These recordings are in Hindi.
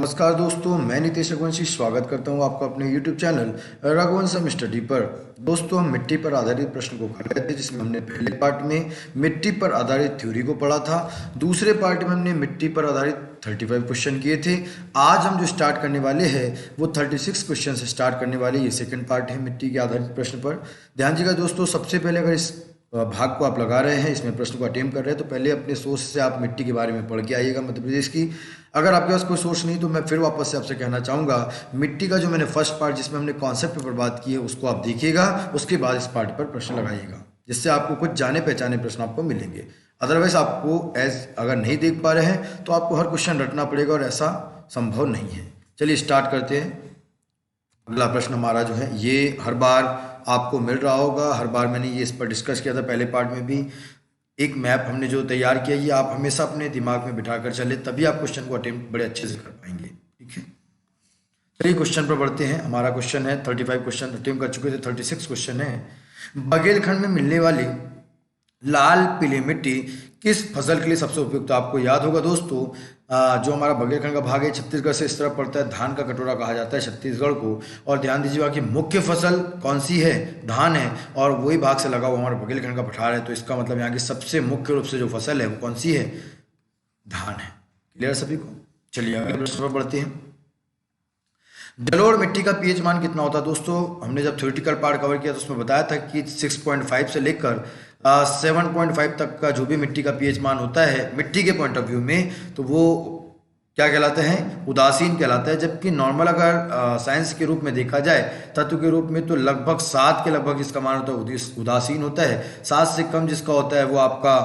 नमस्कार दोस्तों, मैं नितेश रघुवंशी स्वागत करता हूं आपका अपने YouTube चैनल रघुवंशम स्टडी पर। दोस्तों, हम मिट्टी पर आधारित प्रश्न को कर रहे थे, जिसमें हमने पहले पार्ट में मिट्टी पर आधारित थ्योरी को पढ़ा था। दूसरे पार्ट में हमने मिट्टी पर आधारित 35 क्वेश्चन किए थे। आज हम जो स्टार्ट करने वाले हैं वो 36 क्वेश्चन से स्टार्ट करने वाले। ये सेकेंड पार्ट है मिट्टी के आधारित प्रश्न पर। ध्यान दीजिएगा दोस्तों, सबसे पहले अगर इस भाग को आप लगा रहे हैं, इसमें प्रश्न को अटेम्प्ट कर रहे हैं, तो पहले अपने सोर्स से आप मिट्टी के बारे में पढ़ के आइएगा मध्य प्रदेश की। अगर आपके पास कोई सोर्स नहीं तो मैं फिर वापस से आपसे कहना चाहूँगा, मिट्टी का जो मैंने फर्स्ट पार्ट जिसमें हमने कॉन्सेप्ट पर बात की है उसको आप देखिएगा, उसके बाद इस पार्ट पर प्रश्न लगाइएगा, जिससे आपको कुछ जाने पहचाने प्रश्न आपको मिलेंगे। अदरवाइज आपको अगर नहीं देख पा रहे हैं तो आपको हर क्वेश्चन रटना पड़ेगा और ऐसा संभव नहीं है। चलिए स्टार्ट करते हैं। अगला प्रश्न हमारा जो है ये हर बार आपको मिल रहा होगा, हर बार मैंने ये इस पर डिस्कस किया था पहले पार्ट में भी। एक मैप हमने जो तैयार किया, ये आप हमेशा अपने दिमाग में बिठा कर चले, तभी आप क्वेश्चन को अटेम्प्ट बड़े अच्छे से कर पाएंगे। ठीक है, चलिए क्वेश्चन पर बढ़ते हैं। हमारा क्वेश्चन है 35 क्वेश्चन अटेम्प्ट कर चुके थे, 36 क्वेश्चन है। बघेलखंड में मिलने वाली लाल पीली मिट्टी किस फसल के लिए सबसे उपयुक्त? आपको याद होगा दोस्तों, जो हमारा बघेलखंड का भाग है छत्तीसगढ़ से इस तरफ पड़ता है, धान का कटोरा कहा जाता है छत्तीसगढ़ को। और ध्यान दीजिएगा कि मुख्य फसल कौन सी है? धान है, और वही भाग से लगा हुआ हमारा बघेलखंड का पठार है। तो इसका मतलब यहाँ की सबसे मुख्य रूप से जो फसल है वो कौन सी है? धान है। क्लियर सभी को? चलिए अगले प्रश्न पर बढ़ते हैं। जलोढ़ मिट्टी का पीएच मान कितना होता है? दोस्तों, हमने जब थ्योरेटिकल पार्ट कवर किया तो उसमें बताया था कि 6.5 से लेकर 7.5 तक का जो भी मिट्टी का पीएच मान होता है मिट्टी के पॉइंट ऑफ व्यू में, तो वो क्या कहलाते हैं? उदासीन कहलाता है। जबकि नॉर्मल अगर साइंस के रूप में देखा जाए, तत्व के रूप में, तो लगभग 7 के लगभग जिसका मान होता है उदासीन होता है। 7 से कम जिसका होता है वो आपका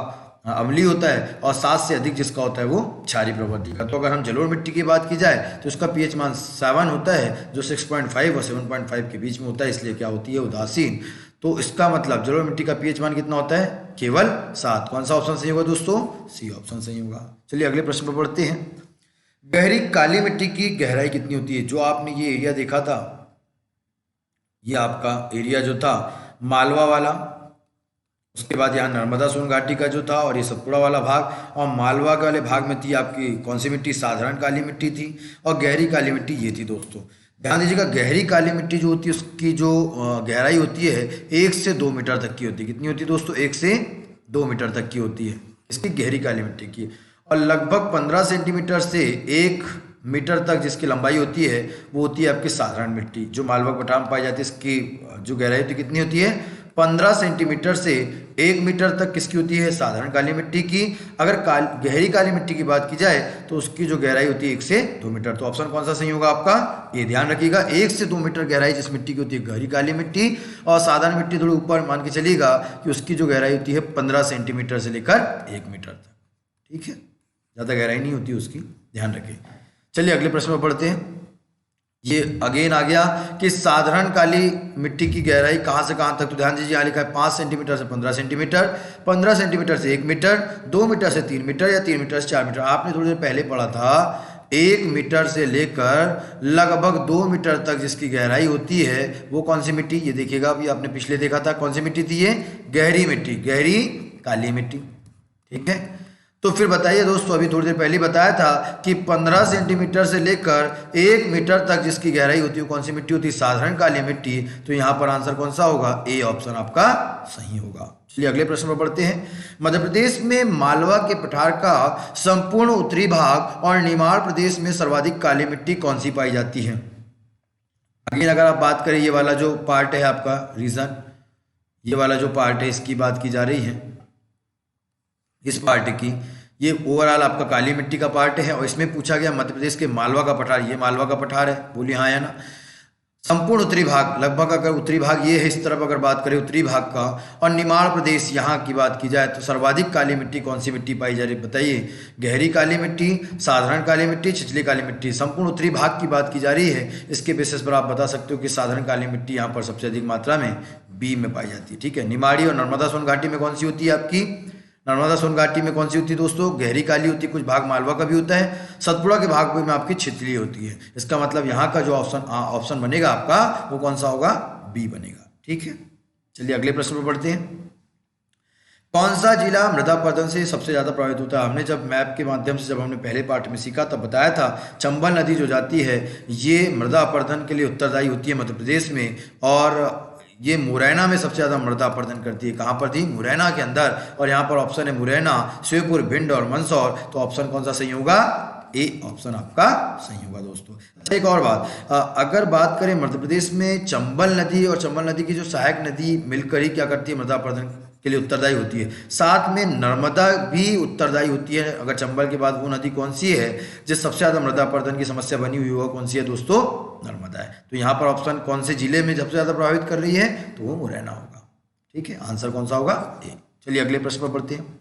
अम्लीय होता है, और 7 से अधिक जिसका होता है वो क्षारीय प्रवृत्ति का। तो अगर हम जलोढ़ मिट्टी की बात की जाए तो उसका पीएच मान 7 होता है, जो 6.5 और 7.5 के बीच में होता है, इसलिए क्या होती है? उदासीन। तो इसका मतलब जलोढ़ मिट्टी का पीएच मान कितना होता है? केवल 7। कौन सा ऑप्शन सही होगा दोस्तों? सी ऑप्शन सही होगा। चलिए अगले प्रश्न पर बढ़ते हैं। गहरी काली मिट्टी की गहराई कितनी होती है? जो आपने ये एरिया देखा था, ये आपका एरिया जो था मालवा वाला, उसके बाद यहाँ नर्मदा सोन घाटी का जो था, और ये सतपुड़ा वाला भाग, और मालवा के वाले भाग में थी आपकी कौन सी मिट्टी? साधारण काली मिट्टी थी, और गहरी काली मिट्टी ये थी। दोस्तों ध्यान दीजिएगा, गहरी काली मिट्टी जो होती है उसकी जो गहराई होती है 1 से 2 मीटर तक की होती है। कितनी होती है दोस्तों? 1 से 2 मीटर तक की होती है इसकी गहरी काली मिट्टी की। और लगभग 15 सेंटीमीटर से 1 मीटर तक जिसकी लंबाई होती है वो होती है आपकी साधारण मिट्टी, जो मालवा पठार में पाई जाती है। इसकी जो गहराई होती है कितनी होती है? 15 सेंटीमीटर से 1 मीटर तक किसकी होती है? साधारण काली मिट्टी की। अगर गहरी काली मिट्टी की बात की जाए तो उसकी जो गहराई होती है 1 से 2 मीटर। तो ऑप्शन कौन सा सही होगा आपका? ये ध्यान रखिएगा, 1 से 2 मीटर गहराई जिस मिट्टी की होती है गहरी काली मिट्टी, और साधारण मिट्टी थोड़ी ऊपर मान के चलिएगा कि उसकी जो गहराई होती है 15 सेंटीमीटर से लेकर 1 मीटर तक। ठीक है, ज़्यादा गहराई नहीं होती उसकी, ध्यान रखें। चलिए अगले प्रश्न पर पढ़ते हैं। ये अगेन आ गया कि साधारण काली मिट्टी की गहराई कहाँ से कहाँ तक? तो ध्यान दीजिए, यहाँ लिखा है 5 सेंटीमीटर से 15 सेंटीमीटर, 15 सेंटीमीटर से 1 मीटर, 2 मीटर से 3 मीटर, या 3 मीटर से 4 मीटर। आपने थोड़ी देर पहले पढ़ा था 1 मीटर से लेकर लगभग 2 मीटर तक जिसकी गहराई होती है वो कौन सी मिट्टी? ये देखिएगा, अभी आपने पिछले देखा था कौन सी मिट्टी थी? ये गहरी मिट्टी, गहरी काली मिट्टी। ठीक है, तो फिर बताइए दोस्तों, अभी थोड़ी देर पहले बताया था कि 15 सेंटीमीटर से लेकर 1 मीटर तक जिसकी गहराई होती है कौन सी मिट्टी होती है? साधारण काली मिट्टी। तो यहाँ पर आंसर कौन सा होगा? ए ऑप्शन आपका सही होगा। चलिए अगले प्रश्न पर बढ़ते हैं। मध्य प्रदेश में मालवा के पठार का संपूर्ण उत्तरी भाग और निमाड़ प्रदेश में सर्वाधिक काली मिट्टी कौन सी पाई जाती है? अगेन अगर आप बात करें, ये वाला जो पार्ट है आपका रीजन, ये वाला जो पार्ट है इसकी बात की जा रही है, इस पार्ट की, ये ओवरऑल आपका काली मिट्टी का पार्ट है। और इसमें पूछा गया मध्य प्रदेश के मालवा का पठार, ये मालवा का पठार है, बोलिए हाँ या ना। संपूर्ण उत्तरी भाग, लगभग अगर उत्तरी भाग ये है इस तरफ अगर बात करें उत्तरी भाग का, और निमाड़ प्रदेश यहाँ की बात की जाए तो सर्वाधिक काली मिट्टी कौन सी मिट्टी पाई जा रही है? बताइए, गहरी काली मिट्टी, साधारण काली मिट्टी, छिछली काली मिट्टी। संपूर्ण उत्तरी भाग की बात की जा रही है, इसके बेसिस पर आप बता सकते हो कि साधारण काली मिट्टी यहाँ पर सबसे अधिक मात्रा में बी में पाई जाती है। ठीक है, निमाड़ी और नर्मदा सोन घाटी में कौन सी होती है आपकी? नर्मदा सोन घाटी में कौन सी होती है दोस्तों? गहरी काली होती है, कुछ भाग मालवा का भी होता है। सतपुड़ा के भाग में आपकी छितली होती है। इसका मतलब यहाँ का जो ऑप्शन बनेगा आपका वो कौन सा होगा? बी बनेगा। ठीक है, चलिए अगले प्रश्न पर बढ़ते हैं। कौन सा जिला मृदा अपरदन से सबसे ज्यादा प्रभावित होता है? हमने जब मैप के माध्यम से जब हमने पहले पार्ट में सीखा तब बताया था चंबल नदी जो जाती है ये मृदा अपरदन के लिए उत्तरदायी होती है मध्य प्रदेश में, और ये मुरैना में सबसे ज्यादा मृदा अपरदन करती है। कहाँ पर थी? मुरैना के अंदर। और यहाँ पर ऑप्शन है मुरैना, श्योपुर, भिंड और मंदसौर। तो ऑप्शन कौन सा सही होगा? ए ऑप्शन आपका सही होगा दोस्तों। अच्छा, एक और बात, अगर बात करें मध्य प्रदेश में चंबल नदी और चंबल नदी की जो सहायक नदी मिलकर ही क्या करती है? मृदा अपरदन के लिए उत्तरदायी होती है। साथ में नर्मदा भी उत्तरदायी होती है। अगर चंबल के बाद वो नदी कौन सी है जिस सबसे ज्यादा मृदा अपरदन की समस्या बनी हुई होगा, कौन सी है दोस्तों? नर्मदा है। तो यहाँ पर ऑप्शन कौन से जिले में सबसे ज्यादा प्रभावित कर रही है? तो वो मुरैना होगा। ठीक है, आंसर कौन सा होगा? ए। चलिए अगले प्रश्न पर बढ़ते हैं।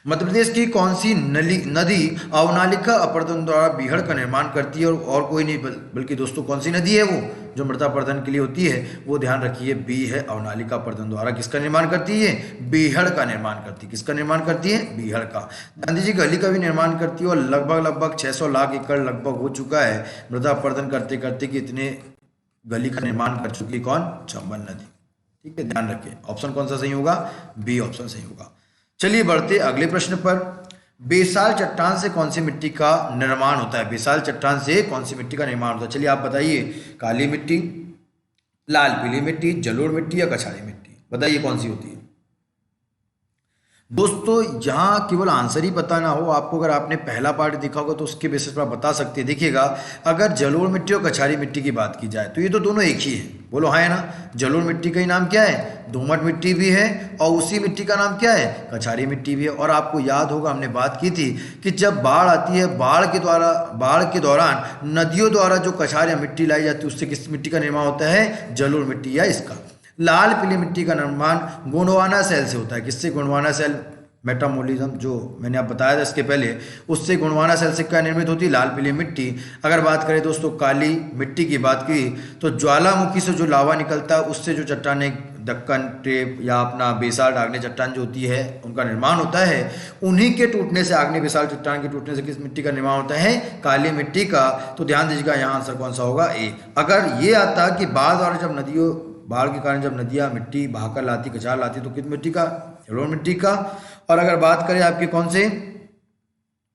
मध्य प्रदेश की कौन सी नदी अवनालिका अपरदन द्वारा बीहड़ का निर्माण करती है? और कोई नहीं बल्कि दोस्तों कौन सी नदी है वो जो मृदा अपरदन के लिए होती है? वो ध्यान रखिए, बी है, अवनालिका अपरदन द्वारा किसका निर्माण करती है? बीहड़ का निर्माण करती है। किसका निर्माण करती है? बीहड़ का। गांधी जी गली का भी निर्माण करती है और लगभग 600 लाख एकड़ लगभग हो चुका है मृदा अपरदन करते करते कि इतने गली का निर्माण कर चुकी है कौन? चंबल नदी। ठीक है, ध्यान रखिए। ऑप्शन कौन सा सही होगा? बी ऑप्शन सही होगा। चलिए बढ़ते अगले प्रश्न पर। बेसाल चट्टान से कौन सी मिट्टी का निर्माण होता है? बेसाल चट्टान से कौन सी मिट्टी का निर्माण होता है? चलिए आप बताइए, काली मिट्टी, लाल पीली मिट्टी, जलोढ़ मिट्टी या कछारी मिट्टी? बताइए कौन सी होती है दोस्तों। यहाँ केवल आंसर ही पता ना हो आपको, अगर आपने पहला पार्ट देखा होगा तो उसके बेसिस पर आप बता सकते हैं। देखिएगा, अगर जलोढ़ मिट्टी और कछारी मिट्टी की बात की जाए तो ये तो दोनों एक ही है। बोलो हाँ है ना? जलोढ़ मिट्टी का ही नाम क्या है? दोमट मिट्टी भी है, और उसी मिट्टी का नाम क्या है? कछारी मिट्टी भी है। और आपको याद होगा हमने बात की थी कि जब बाढ़ आती है, बाढ़ के दौरान नदियों द्वारा जो कछार या मिट्टी लाई जाती है उससे किस मिट्टी का निर्माण होता है? जलोढ़ मिट्टी या इसका। लाल पीली मिट्टी का निर्माण गोंडवाना सेल से होता है। किससे? गोंडवाना सेल मेटामोलिज्म जो मैंने आप बताया था इसके पहले, उससे गोंडवाना सेल से क्या निर्मित होती है? लाल पीली मिट्टी। अगर बात करें दोस्तों काली मिट्टी की बात की तो ज्वालामुखी से जो लावा निकलता है उससे जो चट्टाने, दक्कन टेप या अपना बेसाल्ट आग्नेय चट्टान जो होती है उनका निर्माण होता है। उन्हीं के टूटने से, आग्नेय बेसाल्ट चट्टान के टूटने से किस मिट्टी का निर्माण होता है? काली मिट्टी का। तो ध्यान दीजिएगा, यहाँ आंसर कौन सा होगा? ए। अगर ये आता कि बाढ़ के कारण जब नदियाँ मिट्टी बहाकर लाती, कछार लाती, तो किस मिट्टी का? जलोढ़ मिट्टी का। और अगर बात करें आपके कौन से,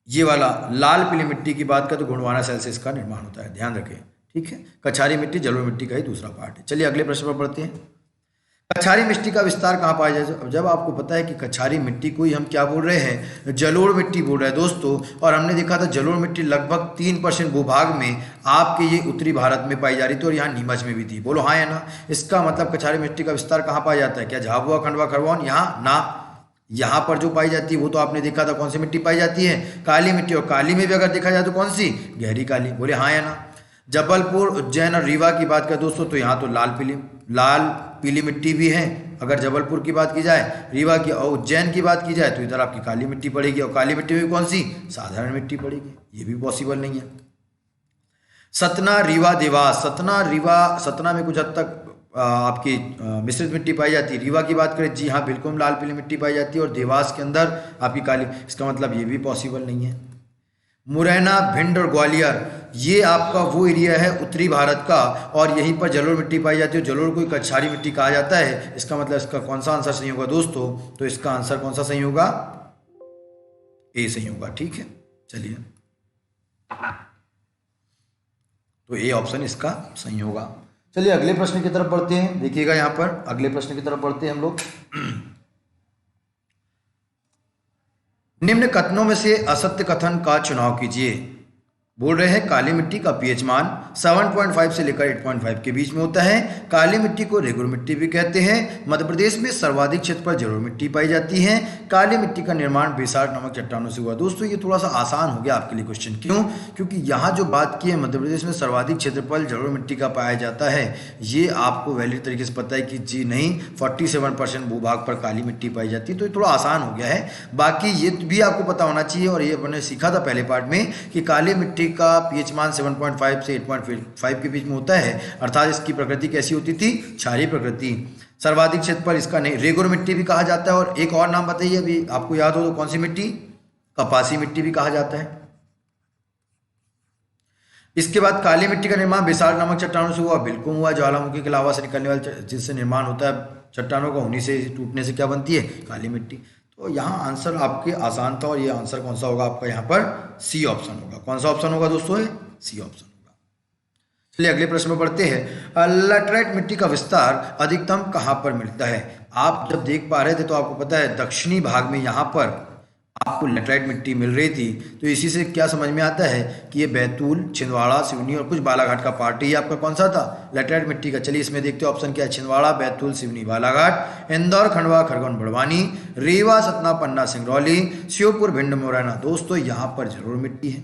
ये वाला लाल पीली मिट्टी की बात करें तो गोंडवाना सेल से इसका निर्माण होता है। ध्यान रखें। ठीक है, कछारी मिट्टी जलोढ़ मिट्टी का ही दूसरा पार्ट है। चलिए अगले प्रश्न पर बढ़ते हैं। कछारी मिट्टी का विस्तार कहाँ पाया जाए? जब आपको पता है कि कछारी मिट्टी को ही हम क्या बोल रहे हैं? जलोढ़ मिट्टी बोल रहे हैं दोस्तों। और हमने देखा था जलोढ़ मिट्टी लगभग 3% भूभाग में आपके ये उत्तरी भारत में पाई जा रही थी और यहाँ नीमच में भी थी। बोलो हाँ या ना? इसका मतलब कछारी मिट्टी का विस्तार कहाँ पाया जाता है? क्या झाबुआ, खंडवा, खरगोन? यहाँ ना, यहाँ पर जो पाई जाती है वो तो आपने देखा था कौन सी मिट्टी पाई जाती है? काली मिट्टी। और काली में भी अगर देखा जाए तो कौन सी? गहरी काली। बोले हाँ या ना? जबलपुर, उज्जैन और रीवा की बात करें दोस्तों तो यहाँ तो लाल पीली मिट्टी भी है। अगर जबलपुर की बात की जाए, रीवा की और उज्जैन की बात की जाए तो इधर आपकी काली मिट्टी पड़ेगी। और काली मिट्टी में कौन सी? साधारण मिट्टी पड़ेगी। ये भी पॉसिबल नहीं है। सतना, रीवा, देवास। सतना में कुछ हद तक आपकी मिश्रित मिट्टी पाई जाती है। रीवा की बात करें, जी हाँ बिल्कुल लाल पीली मिट्टी पाई जाती है। और देवास के अंदर आपकी काली। इसका मतलब ये भी पॉसिबल नहीं है। मुरैना, भिंड और ग्वालियर, ये आपका वो एरिया है उत्तरी भारत का, और यहीं पर जलोढ़ मिट्टी पाई जाती है। जलोढ़ को कछारी मिट्टी कहा जाता है। इसका मतलब इसका कौन सा आंसर सही होगा दोस्तों? तो इसका आंसर कौन सा सही होगा? ए सही होगा। ठीक है, चलिए तो ए ऑप्शन इसका सही होगा। चलिए अगले प्रश्न की तरफ बढ़ते हैं। देखिएगा यहाँ पर अगले प्रश्न की तरफ बढ़ते हैं हम लोग। निम्न कथनों में से असत्य कथन का चुनाव कीजिए। बोल रहे हैं काली मिट्टी का पीएच मान 7.5 से लेकर 8.5 के बीच में होता है। काली मिट्टी को रेगुर मिट्टी भी कहते हैं। मध्य प्रदेश में सर्वाधिक क्षेत्र पर जलोढ़ मिट्टी पाई जाती है। काली मिट्टी का निर्माण बेसाल्ट नामक चट्टानों से हुआ। दोस्तों ये थोड़ा सा आसान हो गया आपके लिए क्वेश्चन। क्यों? क्योंकि यहाँ जो बात की है मध्य प्रदेश में सर्वाधिक क्षेत्रफल जलोढ़ मिट्टी का पाया जाता है, ये आपको वैलिड तरीके से पता है कि जी नहीं, 47% भूभाग पर काली मिट्टी पाई जाती है। तो ये थोड़ा आसान हो गया है। बाकी ये भी आपको पता होना चाहिए, और ये अपने सीखा था पहले पार्ट में, कि काली मिट्टी का पीएच मान 7.5 से 8.5 के बीच में होता है। अर्थात इसकी प्रकृति कैसी होती थी? क्षारीय प्रकृति। सर्वाधिक क्षेत्र पर इसका नहीं रेगुर मिट्टी भी कहा जाता है। और एक और नाम बताइए, अभी आपको याद हो तो कौन सी मिट्टी? कपासी मिट्टी भी कहा जाता है। इसके बाद काली मिट्टी का निर्माण बेसाल्ट नामक चट्टानों से हुआ। बिल्कुल हुआ। ज्वालामुखी के लावा से निकलने वाले जिससे निर्माण होता है चट्टानों का होने से, टूटने से क्या बनती है? काली मिट्टी। तो यहाँ आंसर आपके आसान था और ये आंसर कौन सा होगा आपका? यहाँ पर सी ऑप्शन होगा। कौन सा ऑप्शन होगा दोस्तों? सी ऑप्शन होगा। चलिए अगले प्रश्न में पढ़ते हैं। लैटराइट मिट्टी का विस्तार अधिकतम कहाँ पर मिलता है? आप जब देख पा रहे थे तो आपको पता है दक्षिणी भाग में यहाँ पर आपको लैटराइट मिट्टी मिल रही थी। तो इसी से क्या समझ में आता है कि ये बैतूल, छिंदवाड़ा, सिवनी और कुछ बालाघाट का पार्ट ही आपका कौन सा था? लैटराइट मिट्टी का। चलिए इसमें देखते हैं ऑप्शन क्या है। छिंदवाड़ा, बैतूल, सिवनी, बालाघाट, इंदौर, खंडवा, खरगोन, बड़वानी, रीवा, सतना, पन्ना, सिंगरौली, श्योपुर, भिंड, मुरैना। दोस्तों यहाँ पर जरूर मिट्टी है।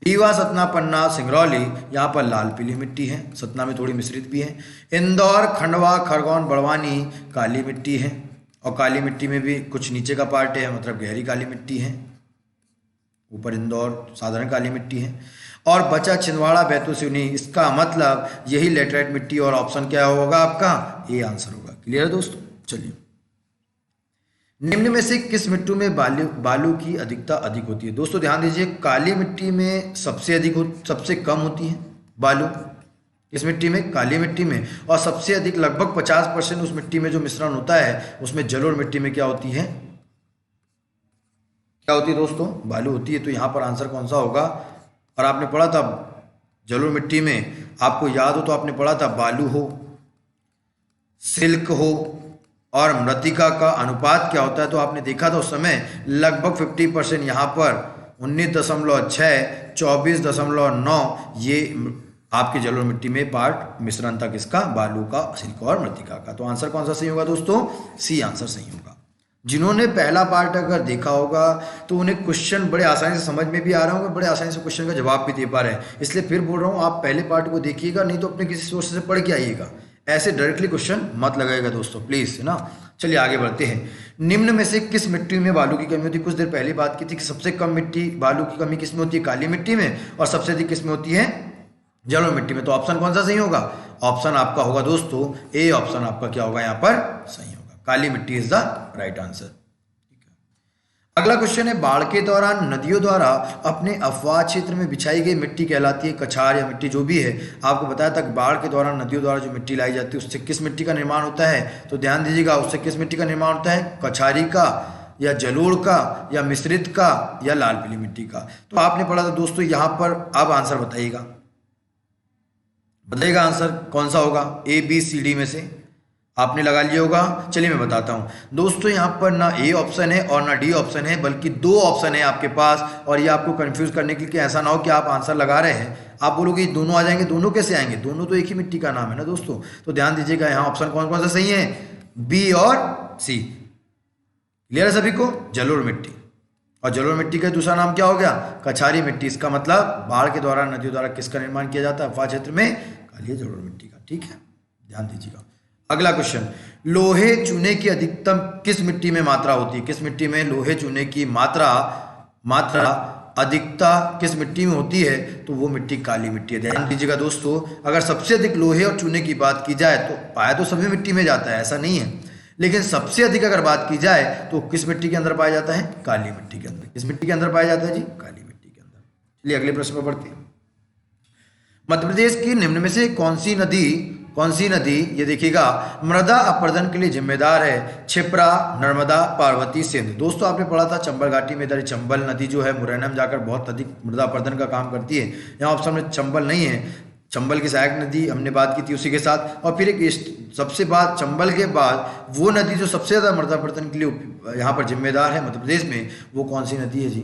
रीवा, सतना, पन्ना, सिंगरौली, यहाँ पर लाल पीली मिट्टी है, सतना में थोड़ी मिश्रित भी है। इंदौर, खंडवा, खरगोन, बड़वानी काली मिट्टी है और काली मिट्टी में भी कुछ नीचे का पार्ट है, मतलब गहरी काली मिट्टी है। ऊपर इंदौर साधारण काली मिट्टी है और बचा छिंदवाड़ा, बैतूल, सिवनी। इसका मतलब यही लैटराइट मिट्टी और ऑप्शन क्या होगा आपका? ए आंसर होगा। क्लियर है दोस्तों? चलिए निम्न में से किस मिट्टी में बालू की अधिकता अधिक होती है? दोस्तों ध्यान दीजिए, काली मिट्टी में सबसे कम होती है बालू। इस मिट्टी में, काली मिट्टी में, और सबसे अधिक लगभग 50% उस मिट्टी में जो मिश्रण होता है उसमें जलोढ़ मिट्टी में क्या होती है? क्या होती है दोस्तों? बालू होती है। तो यहाँ पर आंसर कौन सा होगा? और आपने पढ़ा था जलोढ़ मिट्टी में, आपको याद हो तो आपने पढ़ा था बालू हो, सिल्क हो और मृतिका का अनुपात क्या होता है। तो आपने देखा था उस समय लगभग 50% यहाँ पर 19.6, 24.9 ये आपकी जलोढ़ मिट्टी में पार्ट मिश्रण था किसका? बालू का, सिल्क और मृतिका का। तो आंसर कौन सा सही होगा दोस्तों? सी आंसर सही होगा। जिन्होंने पहला पार्ट अगर देखा होगा तो उन्हें क्वेश्चन बड़े आसानी से समझ में भी आ रहा होगा, बड़े आसानी से क्वेश्चन का जवाब भी दे पा रहे हैं। इसलिए फिर बोल रहा हूँ, आप पहले पार्ट को देखिएगा, नहीं तो अपने किसी सोर्स से पढ़ के आइएगा। ऐसे डायरेक्टली क्वेश्चन मत लगाएगा दोस्तों, प्लीज, है ना। चलिए आगे बढ़ते हैं। निम्न में से किस मिट्टी में बालू की कमी होती है? कुछ देर पहले बात की थी कि सबसे कम मिट्टी बालू की कमी किसमें होती है? काली मिट्टी में, और सबसे अधिक किसमें होती है? जलोढ़ मिट्टी में। तो ऑप्शन कौन सा सही होगा? ऑप्शन आपका होगा दोस्तों ए ऑप्शन आपका क्या होगा यहाँ पर? सही होगा। काली मिट्टी इज द राइट आंसर। अगला क्वेश्चन है, बाढ़ के दौरान नदियों द्वारा अपने अफवाह क्षेत्र में बिछाई गई मिट्टी कहलाती है कछार या मिट्टी जो भी है। आपको बताया था बाढ़ के दौरान नदियों द्वारा जो मिट्टी लाई जाती है उससे किस मिट्टी का निर्माण होता है? तो ध्यान दीजिएगा, उससे किस मिट्टी का निर्माण होता है? कछारी का या जलोढ़ का या मिश्रित का या लाल पीली मिट्टी का। तो आपने पढ़ा था दोस्तों, यहाँ पर अब आंसर बताइएगा, आंसर कौन सा होगा? ए, बी, सी, डी में से आपने लगा लिया होगा। चलिए मैं बताता हूं दोस्तों, यहाँ पर ना ए ऑप्शन है और ना डी ऑप्शन है, बल्कि दो ऑप्शन है आपके पास। और ये आपको कंफ्यूज करने के लिए ऐसा ना हो कि आप आंसर लगा रहे हैं, आप बोलोगे दोनों आ जाएंगे। दोनों कैसे आएंगे? दोनों तो एक ही मिट्टी का नाम है ना दोस्तों। तो ध्यान दीजिएगा, यहाँ ऑप्शन कौन कौन सा सही है? बी और सी। क्लियर है सभी को? जलोढ़ मिट्टी। और जलोढ़ मिट्टी का दूसरा नाम क्या हो गया? कछारी मिट्टी। इसका मतलब बाढ़ के दौरान नदियों द्वारा किसका निर्माण किया जाता है अफवाह क्षेत्र में? काली जलोढ़ मिट्टी का। ठीक है, ध्यान दीजिएगा। अगला क्वेश्चन, लोहे चूने की अधिकतम किस मिट्टी में मात्रा होती है? किस मिट्टी में लोहे चूने की मात्रा अधिकता किस मिट्टी में होती है? तो वो मिट्टी काली मिट्टी है। ध्यान दीजिएगा दोस्तों, अगर सबसे अधिक लोहे और चूने की बात की जाए तो पाया तो सभी मिट्टी में जाता है, ऐसा नहीं है, लेकिन सबसे अधिक अगर बात की जाए तो किस मिट्टी के अंदर पाया जाता है? काली मिट्टी के अंदर। किस मिट्टी के अंदर पाया जाता है जी? काली मिट्टी के अंदर। चलिए अगले प्रश्न पर बढ़ते हैं। मध्य प्रदेश की निम्न में से कौन सी नदी ये देखिएगा मृदा अपरदन के लिए जिम्मेदार है? क्षिप्रा, नर्मदा, पार्वती, सिंध। दोस्तों आपने पढ़ा था चंबल घाटी में इधर चंबल नदी जो है मुरैना में जाकर बहुत अधिक मृदा अपरदन का काम करती है। यहाँ ऑप्शन में चंबल नहीं है, चंबल की सहायक नदी हमने बात की थी उसी के साथ। और फिर एक सबसे बाद चंबल के बाद वो नदी जो सबसे ज़्यादा मृदा अपरदन के लिए यहाँ पर जिम्मेदार है मध्य प्रदेश में, वो कौन सी नदी है जी?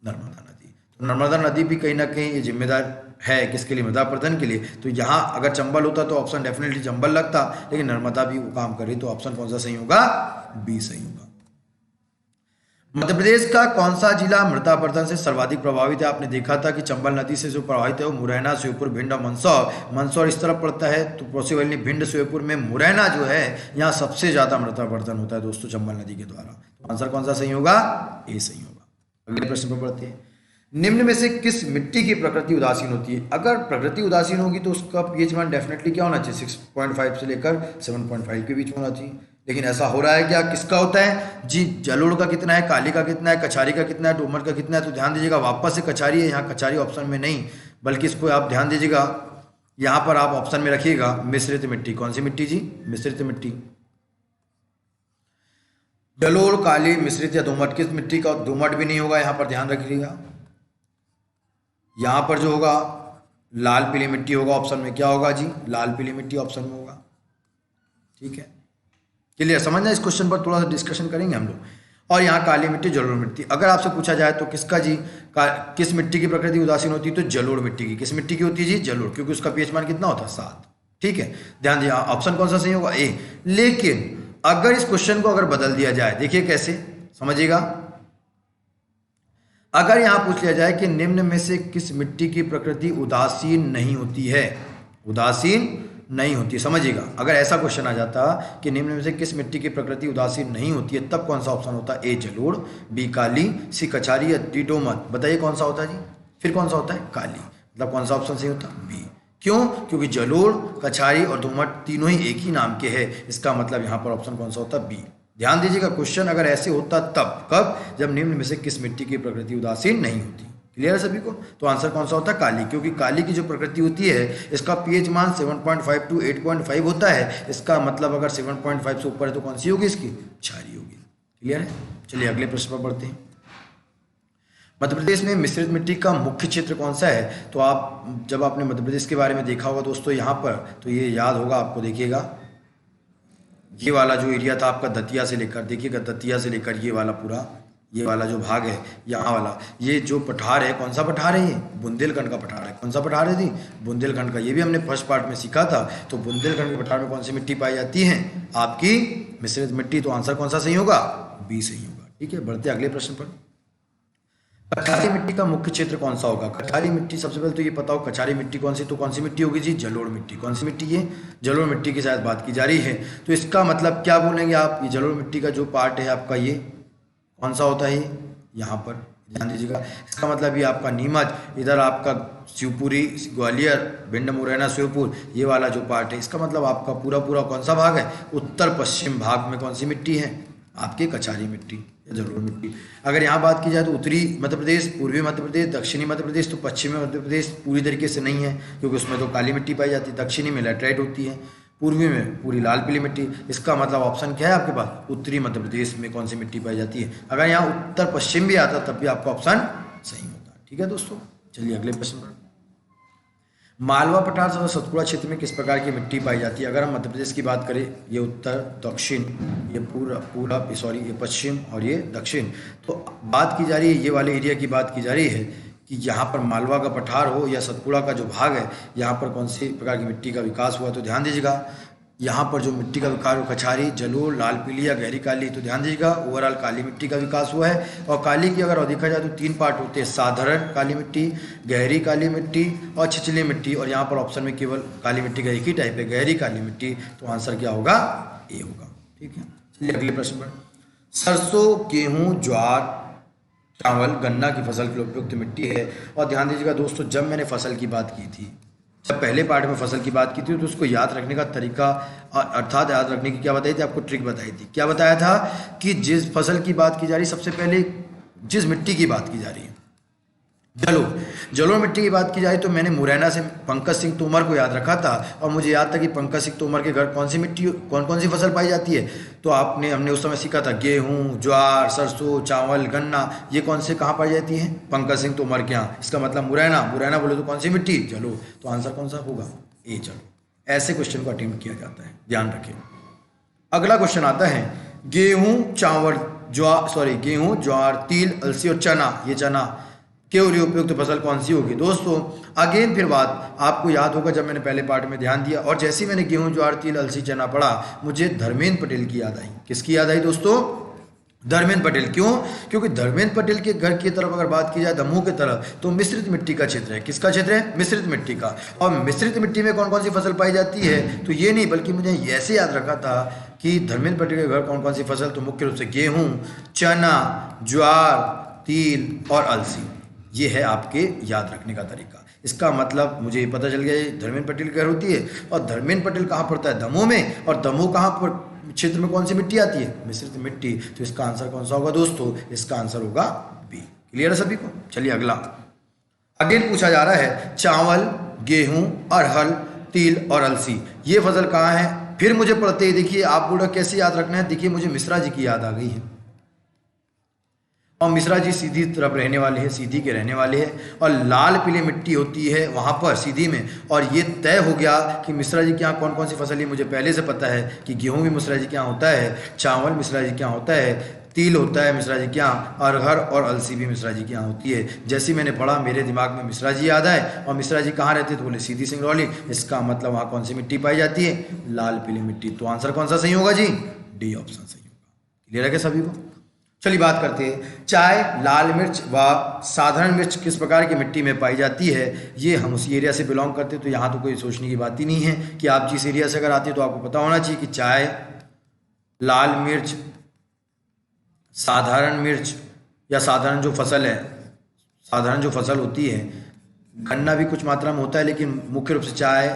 नर्मदा नदी। तो नर्मदा नदी भी कहीं ना कहीं ये जिम्मेदार है किसके लिए? मृदा अपरदन के लिए। तो यहाँ अगर चंबल होता तो ऑप्शन डेफिनेटली चंबल लगता, लेकिन नर्मदा भी वो काम कर रही, तो ऑप्शन कौन सा सही होगा? बी सही होगा। मध्य प्रदेश का कौन सा जिला मृदा अपरदन से सर्वाधिक प्रभावित है? आपने देखा था कि चंबल नदी से जो प्रभावित है वो मुरैना, श्योपुर, भिंड और मंदसौर इस तरफ पड़ता है। तो पॉसिबली भिंड, श्योपुर में मुरैना जो है यहाँ सबसे ज्यादा मृदा अपरदन होता है दोस्तों चंबल नदी के द्वारा। तो आंसर कौन सा सही होगा? ए सही होगा। अगले प्रश्न पर बढ़ते हैं। निम्न में से किस मिट्टी की प्रकृति उदासीन होती है? अगर प्रकृति उदासीन होगी तो उसका पीएच मान डेफिनेटली क्या होना चाहिए? 6.5 से लेकर 7.5 के बीच होना चाहिए। लेकिन ऐसा हो रहा है क्या? किसका होता है जी? जलोढ़ का कितना है, काली का कितना है, कछारी का कितना है, डोमर का कितना है? तो ध्यान दीजिएगा वापस से कछारी है, यहाँ कछारी ऑप्शन में नहीं, बल्कि इसको आप ध्यान दीजिएगा यहां पर आप ऑप्शन में रखिएगा मिश्रित मिट्टी। कौन सी मिट्टी जी? मिश्रित मिट्टी। जलोढ़, काली, मिश्रित या दोमट, किस मिट्टी का? दोमट भी नहीं होगा, यहां पर ध्यान रखिएगा। यहां पर जो होगा लाल पीली मिट्टी होगा ऑप्शन में। क्या होगा जी? लाल पीली मिट्टी ऑप्शन में होगा। ठीक है, क्लियर? समझना, इस क्वेश्चन पर थोड़ा सा डिस्कशन करेंगे हम लोग। और यहाँ काली मिट्टी, जलोढ़ मिट्टी। अगर आपसे पूछा जाए तो किसका जी, किस मिट्टी की प्रकृति उदासीन होती है, तो जलोढ़ मिट्टी की। किस मिट्टी की होती है जी? जलोढ़, क्योंकि उसका पीएच मान कितना होता है? 7। ठीक है, ध्यान दिया। ऑप्शन कौन सा सही होगा? ए। लेकिन अगर इस क्वेश्चन को अगर बदल दिया जाए, देखिए कैसे, समझिएगा। अगर यहां पूछ लिया जाए कि निम्न में से किस मिट्टी की प्रकृति उदासीन नहीं होती है, उदासीन नहीं होती, समझिएगा। अगर ऐसा क्वेश्चन आ जाता कि निम्न में से किस मिट्टी की प्रकृति उदासीन नहीं होती है, तब कौन सा ऑप्शन होता? ए जलोढ़, बी काली, सी कछारी या डी दोमट। बताइए कौन सा होता है जी? फिर कौन सा होता है? काली। मतलब कौन सा ऑप्शन सही होता? बी। क्यों? क्योंकि जलोढ़, कछारी और दोमट तीनों ही एक ही नाम के हैं। इसका मतलब यहाँ पर ऑप्शन कौन सा होता? बी। ध्यान दीजिएगा, क्वेश्चन अगर ऐसे होता तब, कब? जब निम्न में से किस मिट्टी की प्रकृति उदासीन नहीं होती। क्लियर है सभी को? तो आंसर कौन सा होता है? काली, क्योंकि काली की जो प्रकृति होती है, इसका पीएच मान 7.5 टू 8.5 होता है। इसका मतलब अगर 7.5 से ऊपर है तो कौन सी होगी? इसकी क्षारीय होगी। क्लियर है? चलिए अगले प्रश्न पर बढ़ते हैं। मध्य प्रदेश में मिश्रित मिट्टी का मुख्य क्षेत्र कौन सा है? तो आप जब आपने मध्य प्रदेश के बारे में देखा होगा दोस्तों यहाँ पर, तो ये याद होगा आपको। देखिएगा, ये वाला जो एरिया था आपका दतिया से लेकर, देखिएगा दतिया से लेकर ये वाला पूरा, ये वाला जो भाग है यहाँ वाला, ये जो पठार है, कौन सा पठार है? ये बुंदेलखंड का पठार है। कौन सा पठार है जी? बुंदेलखंड का। ये भी हमने फर्स्ट पार्ट में सीखा था। तो बुंदेलखंड के पठार में कौन सी मिट्टी पाई जाती है? आपकी मिश्रित मिट्टी। तो आंसर कौन सा सही होगा? बी सही होगा। ठीक है, बढ़ते अगले प्रश्न पर। कछारी मिट्टी का मुख्य क्षेत्र कौन सा होगा? कछारी मिट्टी, सबसे पहले तो ये पता हो कछारी मिट्टी कौन सी, तो कौन सी मिट्टी होगी जी? जलोढ़ मिट्टी। कौन सी मिट्टी? ये जलोढ़ मिट्टी की शायद बात की जा रही है। तो इसका मतलब क्या बोलेंगे आप? ये जलोढ़ मिट्टी का जो पार्ट है आपका, ये कौन सा होता है? यहाँ पर ध्यान दीजिएगा। इसका मतलब ये आपका नीमच, इधर आपका शिवपुरी, ग्वालियर, भिंड, मुरैना, श्योपुर, ये वाला जो पार्ट है, इसका मतलब आपका पूरा पूरा कौन सा भाग है? उत्तर पश्चिम भाग में कौन सी मिट्टी है? आपकी कछारी मिट्टी या जलोढ़ मिट्टी। अगर यहाँ बात की जाए तो उत्तरी मध्य प्रदेश, पूर्वी मध्य प्रदेश, दक्षिणी मध्य प्रदेश, तो पश्चिमी मध्य प्रदेश पूरी तरीके से नहीं है, क्योंकि उसमें तो काली मिट्टी पाई जाती है। दक्षिणी में लैटराइट होती है, पूर्वी में पूरी लाल पीली मिट्टी। इसका मतलब ऑप्शन क्या है आपके पास? उत्तरी मध्य प्रदेश में कौन सी मिट्टी पाई जाती है। अगर यहाँ उत्तर पश्चिम भी आता तब भी आपका ऑप्शन सही होता। ठीक है दोस्तों, चलिए अगले प्रश्न पर। मालवा पठार तथा सतपुड़ा क्षेत्र में किस प्रकार की मिट्टी पाई जाती है? अगर हम मध्य प्रदेश की बात करें, ये उत्तर, दक्षिण, ये पूरा सॉरी ये पश्चिम और ये दक्षिण। तो बात की जा रही है, ये वाले एरिया की बात की जा रही है कि यहाँ पर मालवा का पठार हो या सतपुड़ा का जो भाग है, यहाँ पर कौन सी प्रकार की मिट्टी का विकास हुआ। तो ध्यान दीजिएगा, यहाँ पर जो मिट्टी का विकास हो, कछारी, जलोढ़, लाल पीली या गहरी काली। तो ध्यान दीजिएगा, ओवरऑल काली मिट्टी का विकास हुआ है। और काली की अगर देखा जाए तो 3 पार्ट होते हैं, साधारण काली मिट्टी, गहरी काली मिट्टी और छिछली मिट्टी। और यहाँ पर ऑप्शन में केवल काली मिट्टी का एक ही टाइप है, गहरी काली मिट्टी। तो आंसर क्या होगा? ए होगा। ठीक है, चलिए अगले प्रश्न पर। सरसों, गेहूँ, ज्वार, चावल, गन्ना की फसल के लिए उपयुक्त मिट्टी है। और ध्यान दीजिएगा दोस्तों, जब मैंने फसल की बात की थी, जब पहले पार्ट में फसल की बात की थी, तो उसको याद रखने का तरीका, अर्थात याद रखने की क्या बताई थी आपको? ट्रिक बताई थी। क्या बताया था कि जिस फसल की बात की जा रही, सबसे पहले जिस मिट्टी की बात की जा रही है, जलोढ़ मिट्टी की बात की जाए तो मैंने मुरैना से पंकज सिंह तोमर को याद रखा था। और मुझे याद था कि पंकज सिंह तोमर के घर कौन सी मिट्टी, कौन सी फसल पाई जाती है। तो हमने उस समय सीखा था गेहूँ, ज्वार, सरसों, चावल, गन्ना, ये कौन से कहाँ पाई जाती है? पंकज सिंह तोमर के यहाँ। इसका मतलब मुरैना बोले तो कौन सी मिट्टी? जलोढ़। तो आंसर कौन सा होगा? ए जलोढ़। ऐसे क्वेश्चन को अटेम्प्ट किया जाता है, ध्यान रखें। अगला क्वेश्चन आता है, गेहूँ, ज्वार, तिल, अलसी और चना, ये चना के लिए उपयुक्त फसल कौन सी होगी? दोस्तों अगेन फिर बात आपको याद होगा, जब मैंने पहले पार्ट में ध्यान दिया और जैसे ही मैंने गेहूं, ज्वार, तिल, अलसी, चना पढ़ा, मुझे धर्मेंद्र पटेल की याद आई। किसकी याद आई दोस्तों? धर्मेंद्र पटेल। क्यों? क्योंकि धर्मेंद्र पटेल के घर की तरफ अगर बात की जाए, दमोह की तरफ, तो मिश्रित मिट्टी का क्षेत्र है। किसका क्षेत्र है? मिश्रित मिट्टी का। और मिश्रित मिट्टी में कौन कौन सी फसल पाई जाती है? तो ये नहीं, बल्कि मुझे ऐसे याद रखा था कि धर्मेंद्र पटेल के घर कौन कौन सी फसल, तो मुख्य रूप से गेहूँ, चना, ज्वार, तिल और अलसी। ये है आपके याद रखने का तरीका। इसका मतलब मुझे ये पता चल गया धर्मेंद्र पटेल घर होती है। और धर्मेंद्र पटेल कहाँ पड़ता है? दमोह में। और दमोह कहाँ पर क्षेत्र में कौन सी मिट्टी आती है? मिश्रित मिट्टी। तो इसका आंसर कौन सा होगा दोस्तों? इसका आंसर होगा बी। क्लियर है सभी को? चलिए अगला। अगेन पूछा जा रहा है, चावल, गेहूं, अरहर, तिल और अलसी। ये फसल कहाँ है? फिर मुझे पढ़ते ही देखिए, आप बोला कैसे याद रखना है। देखिए मुझे मिश्रा जी की याद आ गई है, और मिश्रा जी सीधी तरफ रहने वाले हैं, सीधी के रहने वाले हैं, और लाल पीली मिट्टी होती है वहाँ पर सीधी में। और ये तय हो गया कि मिश्रा जी के यहाँ कौन कौन सी फसल है। मुझे पहले से पता है कि गेहूँ भी मिश्रा जी के यहाँ होता है, चावल मिश्रा जी के यहाँ होता है, तिल होता है मिश्रा जी के यहाँ, अरहर और अलसी भी मिश्रा जी के यहाँ होती है। जैसे ही मैंने पढ़ा मेरे दिमाग में मिश्रा जी याद आए। और मिश्रा जी कहाँ रहते? तो बोले सीधी सिंगरौली। इसका मतलब वहाँ कौन सी मिट्टी पाई जाती है? लाल पीली मिट्टी। तो आंसर कौन सा सही होगा जी? डी ऑप्शन सही होगा। क्लियर है क्या सभी को? चलिए बात करते हैं, चाय, लाल मिर्च व साधारण मिर्च किस प्रकार की मिट्टी में पाई जाती है। ये हम उसी एरिया से बिलोंग करते हैं, तो यहाँ तो कोई सोचने की बात ही नहीं है कि आप जिस एरिया से अगर आते हैं तो आपको पता होना चाहिए कि चाय, लाल मिर्च, साधारण मिर्च या साधारण जो फसल है, साधारण जो फसल होती है, गन्ना भी कुछ मात्रा में होता है, लेकिन मुख्य रूप से चाय,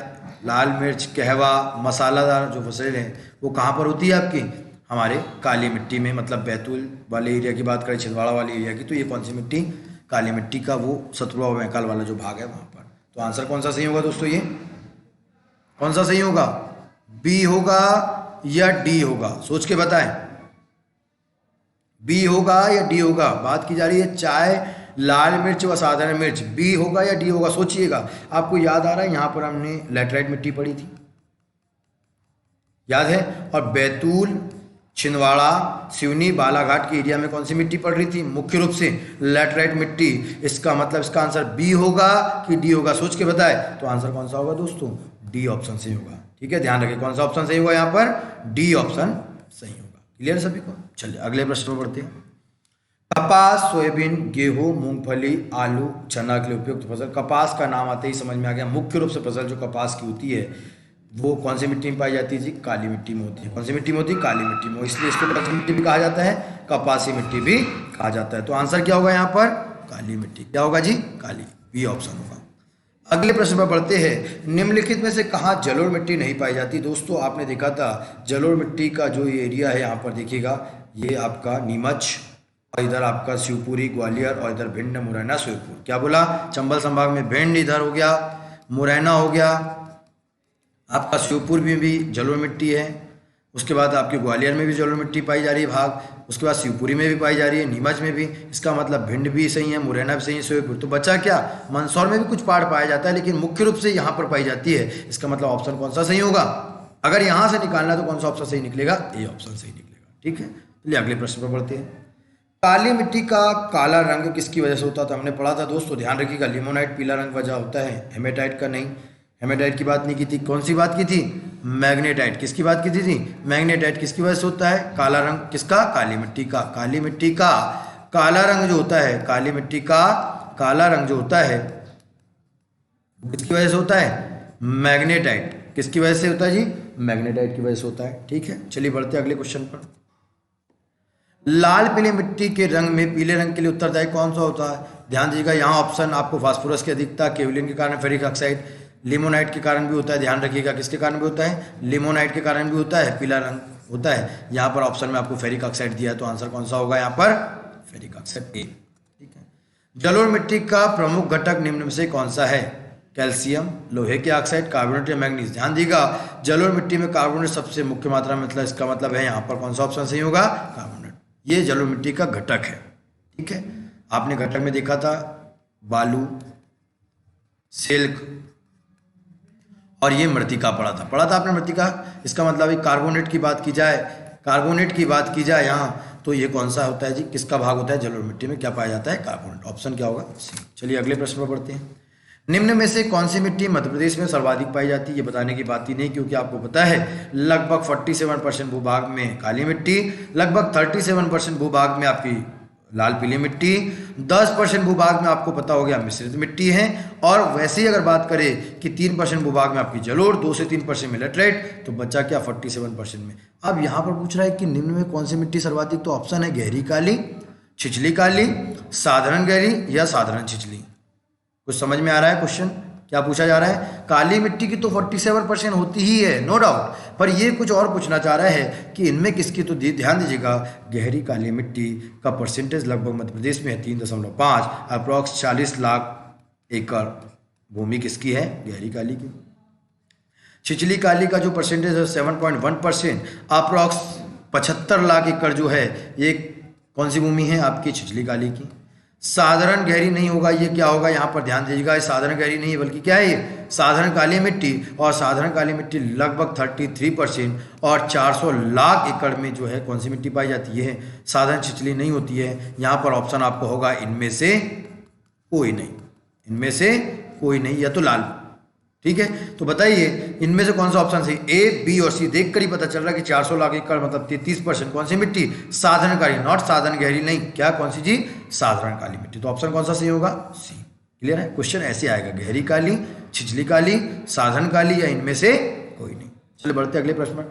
लाल मिर्च, कहवा, मसालादार जो फसल है वो कहाँ पर होती है आपकी? हमारे काली मिट्टी में। मतलब बैतूल वाले एरिया की बात करें, छिंदवाड़ा वाले एरिया की, तो ये कौन सी मिट्टी? काली मिट्टी का वो सतपुड़ा व मैकाल वाला जो भाग है वहाँ पर। तो आंसर कौन सा सही होगा दोस्तों? ये कौन सा सही होगा? बी होगा या डी होगा? सोच के बताएं, बी होगा या डी होगा? बात की जा रही है चाय, लाल मिर्च व साधारण मिर्च, बी होगा या डी होगा? सोचिएगा। आपको याद आ रहा है यहाँ पर हमने लैटराइट मिट्टी पढ़ी थी, याद है? और बैतूल, छिंदवाड़ा, सिवनी, बालाघाट के एरिया में कौन सी मिट्टी पड़ रही थी? मुख्य रूप से लैटराइट मिट्टी। इसका मतलब इसका आंसर बी होगा कि डी होगा? सोच के बताए। तो आंसर कौन सा होगा दोस्तों? डी ऑप्शन सही होगा। ठीक है, ध्यान रखिए कौन सा ऑप्शन सही होगा यहाँ पर? डी ऑप्शन सही होगा। क्लियर सभी को? चलिए अगले प्रश्न पर बढ़ते हैं। कपास, सोयाबीन, गेहूं, मूंगफली, आलू, चना के लिए उपयुक्त फसल। कपास का नाम आते ही समझ में आ गया। मुख्य रूप से फसल जो कपास की होती है वो कौन सी मिट्टी में पाई जाती है जी? काली मिट्टी में होती है। कौन सी मिट्टी में होती है? काली मिट्टी में। इसलिए इसको कौन सी मिट्टी भी कहा जाता है? कपासी मिट्टी भी कहा जाता है। तो आंसर क्या होगा यहाँ पर? काली मिट्टी। क्या होगा जी? काली। बी ऑप्शन होगा। अगले प्रश्न पर बढ़ते हैं। निम्नलिखित में से कहाँ जलोढ़ मिट्टी नहीं पाई जाती? दोस्तों आपने देखा था जलोढ़ मिट्टी का जो एरिया है यहाँ पर देखिएगा, ये आपका नीमच, और इधर आपका शिवपुरी, ग्वालियर, और इधर भिंड, मुरैना, सूरजपुर। क्या बोला? चंबल संभाग में भिंड इधर हो गया, मुरैना हो गया, आपका शिवपुर में भी जलोढ़ मिट्टी है, उसके बाद आपके ग्वालियर में भी जलोढ़ मिट्टी पाई जा रही है भाग, उसके बाद शिवपुरी में भी पाई जा रही है, नीमच में भी। इसका मतलब भिंड भी सही है, मुरैना भी सही है, सूरजपुर। तो बचा क्या? मंदसौर में भी कुछ पार्ट पाया जाता है, लेकिन मुख्य रूप से यहाँ पर पाई जाती है। इसका मतलब ऑप्शन कौन सा सही होगा? अगर यहाँ से निकालना तो कौन सा ऑप्शन सही निकलेगा? ए ऑप्शन सही निकलेगा। ठीक है, चलिए अगले प्रश्न पर बढ़ते हैं। काली मिट्टी का काला रंग किसकी वजह से होता था? हमने पढ़ा था दोस्तों, ध्यान रखिएगा। लिमोनाइट पीला रंग वजह होता है, हेमेटाइट का नहीं। हेमेटाइट की बात नहीं की थी, कौन सी बात की थी? मैग्नेटाइट। किसकी बात की थी? मैग्नेटाइट। किसकी वजह से होता है काला रंग? किसका? काली मिट्टी का। काली मिट्टी का काला रंग जो होता है, काली मिट्टी का काला रंग जो होता है किसकी वजह से होता है? मैग्नेटाइट। किसकी वजह से होता है जी? मैग्नेटाइट की वजह से होता है। ठीक है, चलिए बढ़ते हैं अगले क्वेश्चन पर। लाल पीली मिट्टी के रंग में पीले रंग के लिए उत्तरदायी कौन सा होता है? ध्यान दीजिएगा, यहाँ ऑप्शन आपको फास्फोरस की अधिकता, केवलिन के कारण फेरिक ऑक्साइड, लिमोनाइट के कारण भी होता है। ध्यान रखिएगा किसके कारण भी होता है? लिमोनाइट के कारण भी होता है, पीला रंग होता है। यहाँ पर ऑप्शन में आपको फेरिक ऑक्साइड दिया है, तो आंसर कौन सा होगा यहाँ पर? फेरिक ऑक्साइड ए। ठीक है, जलोढ़ मिट्टी का प्रमुख घटक निम्न में से कौन सा है? कैल्शियम, लोहे के ऑक्साइड, कार्बोनेट या मैग्नीज। ध्यान दीजिएगा, जलोढ़ मिट्टी में कार्बोनेट सबसे मुख्य मात्रा में, मतलब इसका मतलब है यहाँ पर कौन सा ऑप्शन सही होगा? कार्बोनेट। ये जलोढ़ मिट्टी का घटक है। ठीक है, आपने घटक में देखा था बालू, सिल्क, और ये मृतिका पढ़ा था आपने मृतिका। इसका मतलब कार्बोनेट की बात की जाए, कार्बोनेट की बात की जाए यहाँ, तो ये कौन सा होता है जी? किसका भाग होता है? जलोढ़ मिट्टी में क्या पाया जाता है? कार्बोनेट। ऑप्शन क्या होगा? सी। चलिए अगले प्रश्न पर बढ़ते हैं। निम्न में से कौन सी मिट्टी मध्य प्रदेश में सर्वाधिक पाई जाती है? ये बताने की बात ही नहीं, क्योंकि आपको पता है लगभग 47% भूभाग में काली मिट्टी, लगभग 37% भूभाग में आपकी लाल पीली मिट्टी, 10% भूभाग में आपको पता हो गया मिश्रित मिट्टी है, और वैसे ही अगर बात करें कि 3% भूभाग में आपकी जलोढ़, 2 से 3% में लेटराइट, तो बचा क्या? 47% में। अब यहाँ पर पूछ रहा है कि निम्न में कौन सी मिट्टी सर्वाधिक, तो ऑप्शन है गहरी काली, छिछली काली, साधारण गहरी या साधारण छिछली। कुछ समझ में आ रहा है क्वेश्चन क्या पूछा जा रहा है? काली मिट्टी की तो 47% होती ही है, नो डाउट, पर ये कुछ और पूछना चाह रहा है कि इनमें किसकी। तो ध्यान दीजिएगा, गहरी काली मिट्टी का परसेंटेज लगभग मध्य प्रदेश में है 3.5, अप्रॉक्स 40 लाख एकड़ भूमि किसकी है? गहरी काली की। छिछली काली का जो परसेंटेज है 7.1%, अप्रॉक्स 75 लाख एकड़ जो है ये कौन सी भूमि है? आपकी छिछली काली की। साधारण गहरी नहीं होगा, ये क्या होगा? यहाँ पर ध्यान दीजिएगा, ये साधारण गहरी नहीं है बल्कि क्या है? ये साधारण काली मिट्टी। और साधारण काली मिट्टी लगभग 33% और 400 लाख एकड़ में जो है कौन सी मिट्टी पाई जाती है? साधारण छिछली नहीं होती है। यहाँ पर ऑप्शन आपको होगा इनमें से कोई नहीं, इनमें से कोई नहीं, या तो लाल। ठीक है, तो बताइए इनमें से कौन सा ऑप्शन सही? ए, बी और सी। देखकर ही पता चल रहा है कि 400 लाख एकड़ मतलब 33% कौन सी मिट्टी? साधारण काली, नॉट साधारण गहरी नहीं। क्या? कौन सी जी? साधारण काली मिट्टी। तो ऑप्शन कौन सा सही होगा? सी। क्लियर है? क्वेश्चन ऐसे आएगा, गहरी काली, छिछली काली, साधारण काली, या इनमें से कोई नहीं। चलिए बढ़ते अगले प्रश्न।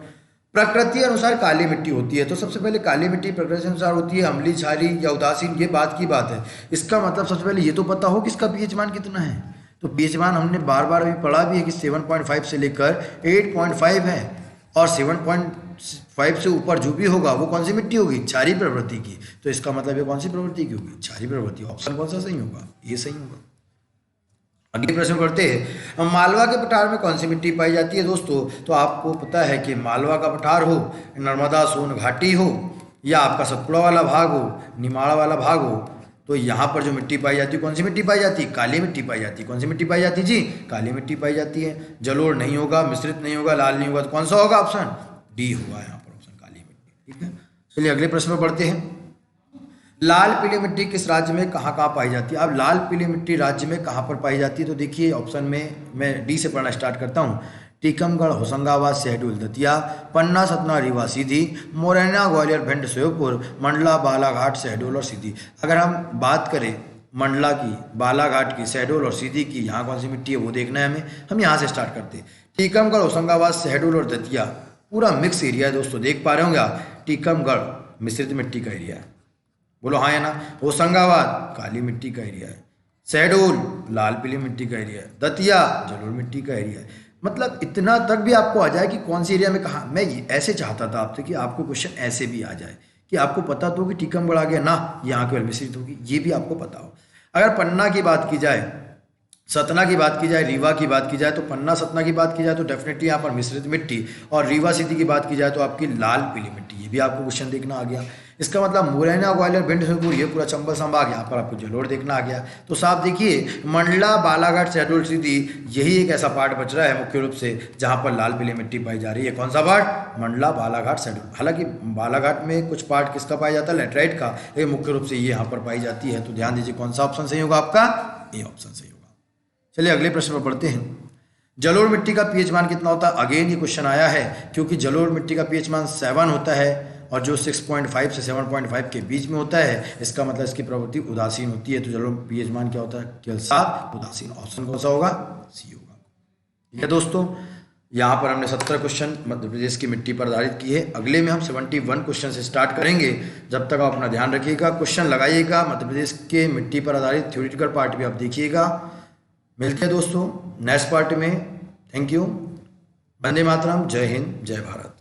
प्रकृति अनुसार काली मिट्टी होती है, तो सबसे पहले काली मिट्टी प्रकृति अनुसार होती है अम्लीय, क्षारीय या उदासीन, ये बात की बात है। इसका मतलब सबसे पहले ये तो पता हो कि इसका पीएच मान कितना है। तो पीएच मान हमने बार बार अभी पढ़ा भी है कि 7.5 से लेकर 8.5 है, और 7.5 से ऊपर जो भी होगा वो कौन सी मिट्टी होगी? क्षारीय प्रवृत्ति की। तो इसका मतलब ये कौन सी प्रवृत्ति की होगी? क्षारीय प्रवृत्ति। ऑप्शन कौन सा सही होगा? ये सही होगा। अगले प्रश्न करते हैं, मालवा के पठार में कौन सी मिट्टी पाई जाती है? दोस्तों तो आपको पता है कि मालवा का पठार हो, नर्मदा सोन घाटी हो, या आपका सतपुड़ा वाला भाग हो, निमाड़ा वाला भाग हो, तो यहाँ पर जो मिट्टी पाई जाती है कौन सी मिट्टी पाई जाती है? काली मिट्टी पाई जाती है। कौन सी मिट्टी पाई जाती है जी? काली मिट्टी पाई जाती है। जलोढ़ नहीं होगा, मिश्रित नहीं होगा, लाल नहीं होगा, तो कौन सा होगा? ऑप्शन डी होगा यहाँ पर, ऑप्शन काली मिट्टी। ठीक है, चलिए अगले प्रश्न में बढ़ते हैं। लाल पीली मिट्टी किस राज्य में कहाँ कहाँ पाई जाती है? अब लाल पीली मिट्टी राज्य में कहाँ पर पाई जाती है? तो देखिए ऑप्शन में मैं डी से पढ़ना स्टार्ट करता हूँ। टीकमगढ़, होशंगाबाद, शहडोल, दतिया, पन्ना, सतना, रीवा, सीधी, मोरैना, ग्वालियर, भिंड, श्योपुर, मंडला, बालाघाट, शहडोल और सीधी। अगर हम बात करें मंडला की, बालाघाट की, शहडोल और सीधी की, यहाँ कौन सी मिट्टी है वो देखना है हमें। हम यहाँ से स्टार्ट करते हैं। टीकमगढ़, होशंगाबाद, शहडोल और दतिया पूरा मिक्स एरिया है दोस्तों, देख पा रहे होंगे आप। टीकमगढ़ मिश्रित मिट्टी का एरिया है, बोलो हाँ या ना। होशंगाबाद काली मिट्टी का एरिया है, शहडोल लाल पीली मिट्टी का एरिया है, दतिया जलोढ़ मिट्टी का एरिया है। मतलब इतना तक भी आपको आ जाए कि कौन सी एरिया में कहाँ। मैं ऐसे चाहता था आपसे कि आपको क्वेश्चन ऐसे भी आ जाए कि आपको पता तो कि टीकमगढ़ आ गया ना, यहाँ केवल मिश्रित होगी, ये भी आपको पता हो। अगर पन्ना की बात की जाए, सतना की बात की जाए, रीवा की बात की जाए, तो पन्ना सतना की बात की जाए तो डेफिनेटली यहाँ पर मिश्रित मिट्टी, और रीवा सीधी की बात की जाए तो आपकी लाल पीली मिट्टी, ये भी आपको क्वेश्चन देखना आ गया। इसका मतलब मुरैना, ग्वालियर, भिंड, श्योपुर, ये पूरा चंबल संभाग, यहाँ पर आपको जलोढ़ देखना आ गया। तो साफ देखिए मंडला, बालाघाट, शहडोल, सीधी, यही एक ऐसा पार्ट बच रहा है मुख्य रूप से जहाँ पर लाल पीली मिट्टी पाई जा रही है। कौन सा पार्ट? मंडला, बालाघाट, शहडोल। हालांकि बालाघाट में कुछ पार्ट किसका पाया जाता है? लैटराइट का, लेकिन मुख्य रूप से ये यहाँ पर पाई जाती है। तो ध्यान दीजिए कौन सा ऑप्शन सही होगा आपका? ए ऑप्शन सही होगा। चलिए अगले प्रश्न पर पढ़ते हैं। जलोढ़ मिट्टी का पीएच मान कितना होता है? अगेन ये क्वेश्चन आया है, क्योंकि जलोढ़ मिट्टी का पीएच मान 7 होता है, और जो 6.5 से 7.5 के बीच में होता है, इसका मतलब इसकी प्रवृत्ति उदासीन होती है। तो जलोढ़ पीएच मान क्या होता है? केवल 7, उदासीन। ऑप्शन कौन सा होगा? सी होगा। ठीक है दोस्तों, यहाँ पर हमने 17 क्वेश्चन मध्य प्रदेश की मिट्टी पर आधारित किए। अगले में हम 71 क्वेश्चन से स्टार्ट करेंगे। जब तक आप अपना ध्यान रखिएगा, क्वेश्चन लगाइएगा, मध्य प्रदेश के मिट्टी पर आधारित थ्योरेटिकल पार्ट भी आप देखिएगा। मिलते हैं दोस्तों नेक्स्ट पार्ट में। Thank you. वंदे मातरम। जय हिंद, जय भारत।